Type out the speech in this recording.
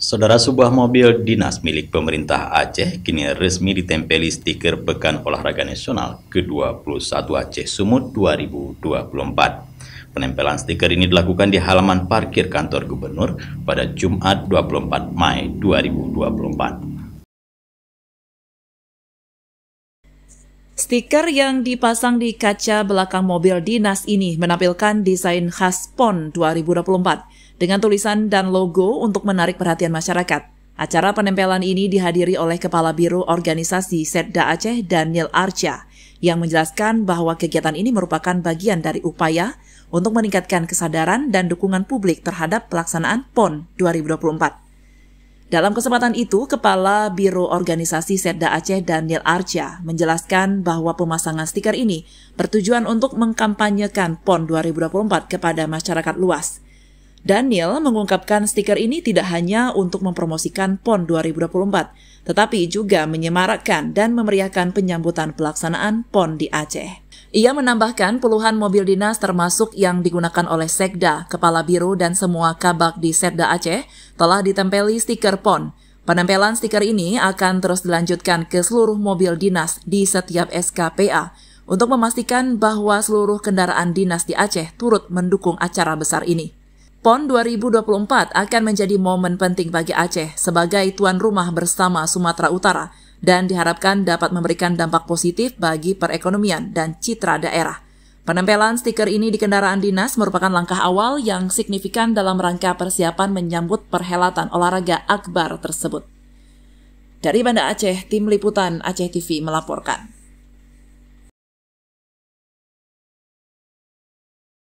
Saudara, sebuah mobil dinas milik pemerintah Aceh kini resmi ditempeli stiker Pekan Olahraga Nasional ke-21 Aceh Sumut 2024. Penempelan stiker ini dilakukan di halaman parkir kantor gubernur pada Jumat 24 Mei 2024. Stiker yang dipasang di kaca belakang mobil dinas ini menampilkan desain khas PON 2024 dengan tulisan dan logo untuk menarik perhatian masyarakat. Acara penempelan ini dihadiri oleh Kepala Biro Organisasi Setda Aceh Daniel Archa yang menjelaskan bahwa kegiatan ini merupakan bagian dari upaya untuk meningkatkan kesadaran dan dukungan publik terhadap pelaksanaan PON 2024. Dalam kesempatan itu, Kepala Biro Organisasi Setda Aceh Daniel Archa menjelaskan bahwa pemasangan stiker ini bertujuan untuk mengkampanyekan PON 2024 kepada masyarakat luas. Daniel mengungkapkan stiker ini tidak hanya untuk mempromosikan PON 2024, tetapi juga menyemarakkan dan memeriahkan penyambutan pelaksanaan PON di Aceh. Ia menambahkan puluhan mobil dinas termasuk yang digunakan oleh Sekda, Kepala Biro dan semua kabak di Setda Aceh telah ditempeli stiker PON. Penempelan stiker ini akan terus dilanjutkan ke seluruh mobil dinas di setiap SKPA untuk memastikan bahwa seluruh kendaraan dinas di Aceh turut mendukung acara besar ini. PON 2024 akan menjadi momen penting bagi Aceh sebagai tuan rumah bersama Sumatera Utara dan diharapkan dapat memberikan dampak positif bagi perekonomian dan citra daerah. Penempelan stiker ini di kendaraan dinas merupakan langkah awal yang signifikan dalam rangka persiapan menyambut perhelatan olahraga akbar tersebut. Dari Banda Aceh, Tim Liputan Aceh TV melaporkan.